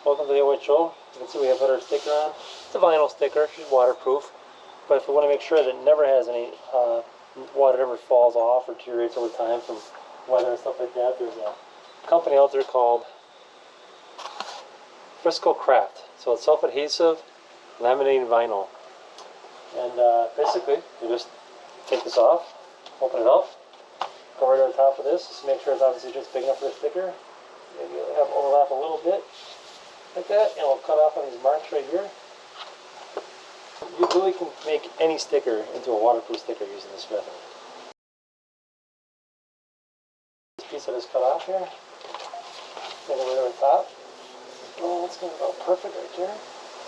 Welcome to the OH Show. You can see we have put our sticker on. It's a vinyl sticker, it's waterproof. But if we want to make sure that it never has any water ever falls off or deteriorates over time from weather and stuff like that, there's a company out there called Frisco Craft. So it's self-adhesive laminated vinyl. And basically, you just take this off, open it up, go right over the top of this, just make sure it's obviously just big enough for the sticker. Maybe you'll have overlap a little bit, like that, and we'll cut off on these marks right here. You really can make any sticker into a waterproof sticker using this method. This piece I just cut off here, take it right over the top. Oh, it's going to go perfect right there.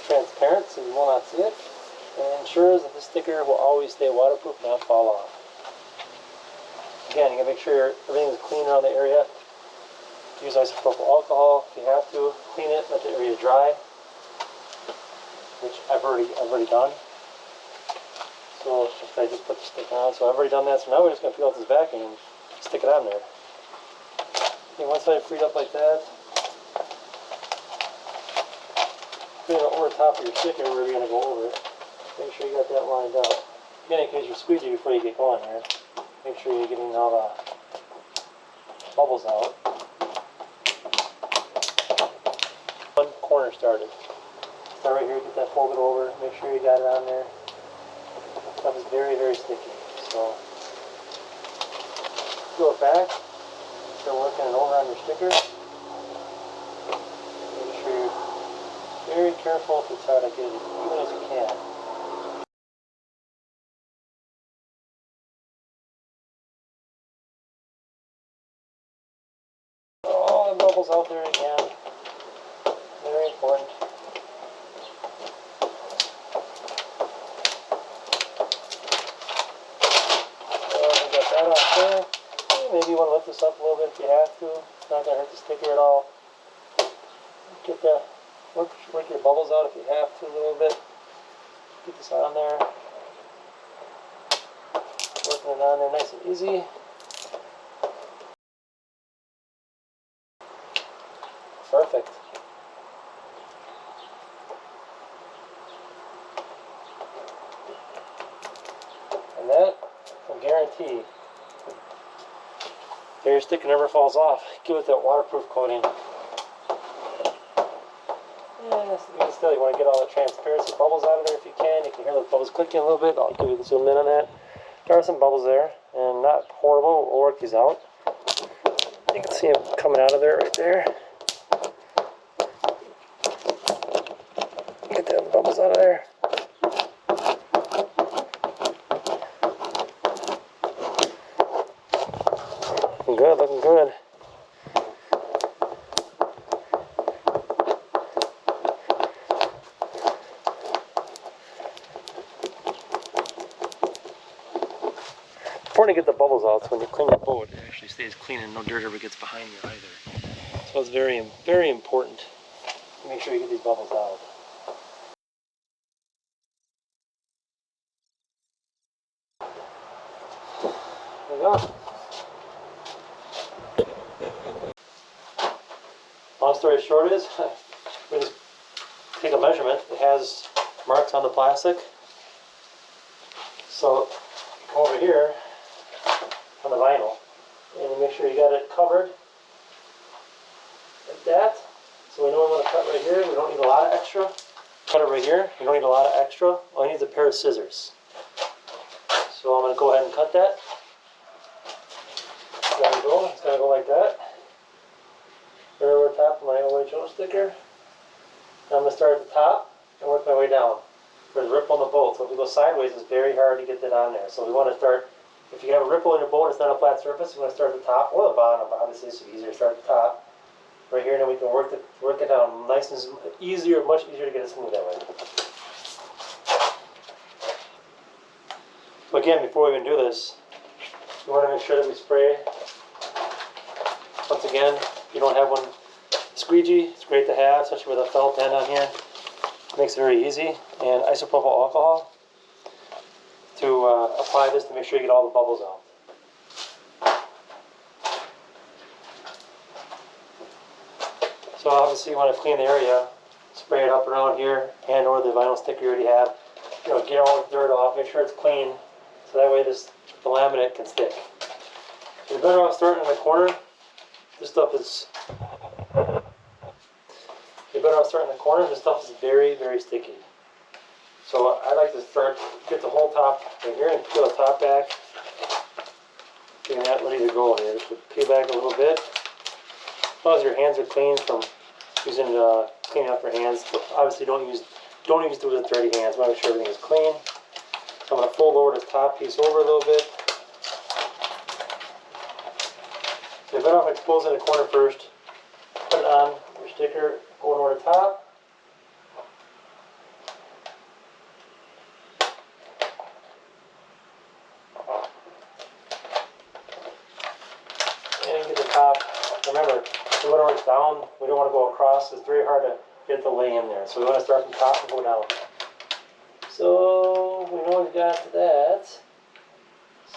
Transparent, so you will not see it. And it ensures that the sticker will always stay waterproof and not fall off. Again, you gotta make sure everything is clean around the area. Use isopropyl alcohol if you have to. Clean it, let the area dry, which I've already done. So I just put the sticker on. So I've already done that. So now we're just gonna peel out this backing and stick it on there. Okay, once I freed up like that, put it over the top of your sticker where you're gonna go over it. Make sure you got that lined up. Again, in case you're squeegee before you get going here, make sure you're getting all the bubbles out. One corner started. Start right here, get that folded over, make sure you got it on there. Stuff is very, very sticky. So peel it back, start working it over on your sticker. Make sure you're very careful to try to get it as even as you can. All the bubbles out there again. Very important. So we got that off there. Maybe you want to lift this up a little bit if you have to. It's not going to hurt the sticker at all. Get the work your bubbles out if you have to a little bit. Get this on there. Working it on there nice and easy. Perfect. And that will guarantee that your sticker never falls off. Give it that waterproof coating. Yeah, still you want to get all the transparency bubbles out of there if you can. You can hear those bubbles clicking a little bit. I'll give you a zoom in on that. There are some bubbles there, and not horrible. We'll work these out. You can see them coming out of there right there. Get them bubbles out of there. Looking good, looking good. Important to get the bubbles out so when you clean your boat, it actually stays clean and no dirt ever gets behind you either. So it's very, very important to make sure you get these bubbles out. There we go. Long story short is, we just take a measurement. It has marks on the plastic. So over here on the vinyl, and you make sure you got it covered like that. So we know we want to cut right here. We don't need a lot of extra. Cut it right here. You don't need a lot of extra. All you need is a pair of scissors. So I'm going to go ahead and cut that. There we go. It's going to go like that. Right over the top of my OHO sticker. Now I'm going to start at the top and work my way down. There's a ripple in the boat, so if we go sideways, it's very hard to get that on there. So we want to start, if you have a ripple in your boat, it's not a flat surface, you want to start at the top or the bottom. Obviously, it's easier to start at the top. Right here, and then we can work it down nice and easier, much easier to get it smooth that way. So again, before we even do this, we want to make sure that we spray. Once again, if you don't have one squeegee, it's great to have, especially with a felt end on here. It makes it very easy. And isopropyl alcohol to apply this to make sure you get all the bubbles out. So obviously you want to clean the area, spray it up around here and or the vinyl sticker you already have. You know, get all the dirt off, make sure it's clean, so that way the laminate can stick. You're better off starting in the corner. This stuff is, you're better off starting in the corner. This stuff is very, very sticky. So I like to get the whole top right here and peel the top back. Getting that ready to go here. Just peel back a little bit. As long as your hands are clean from using cleaning up your hands. Obviously don't use do it with dirty hands. Make sure everything is clean. So I'm going to fold over this top piece over a little bit. So you're better off exposing the corner first. Put it on your sticker, going over the top. And get the top. Remember, we want to work down. We don't want to go across. It's very hard to get the lay in there. So we want to start from top and go down. So we know we've got that.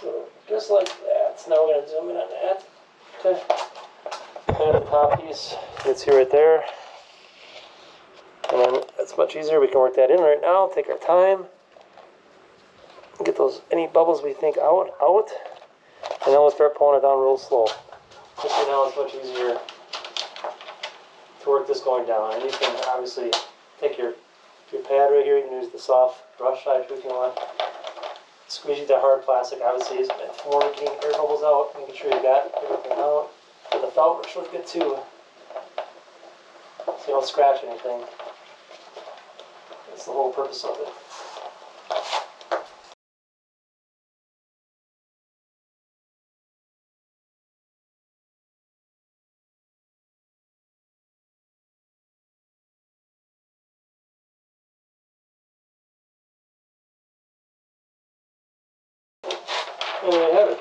So just like that. So now we're going to zoom in on that. Okay. And the top piece gets here right there. And then that's much easier. We can work that in right now. Take our time. Get those any bubbles we think out. And then we'll start pulling it down real slow. Just so now it's much easier to work this going down. And you can obviously take your pad right here. You can use the soft brush side if you want. Squeeze the hard plastic. Obviously is meant for getting air bubbles out, making sure you got everything out. But the felt works really good too, so you don't scratch anything. That's the whole purpose of it. And there you have it.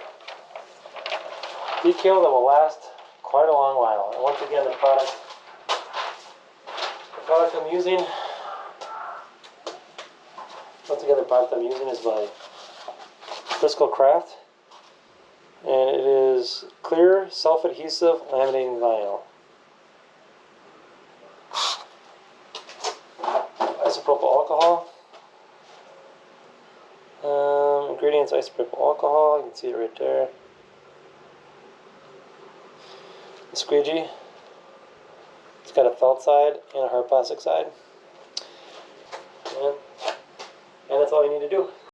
Decal that will last quite a long while. And once again, the product I'm using, is by Frisco Craft. And it is clear, self-adhesive laminating vinyl. Isopropyl alcohol. Ingredients: isopropyl alcohol. You can see it right there. The squeegee. It's got a felt side and a hard plastic side. And that's all you need to do.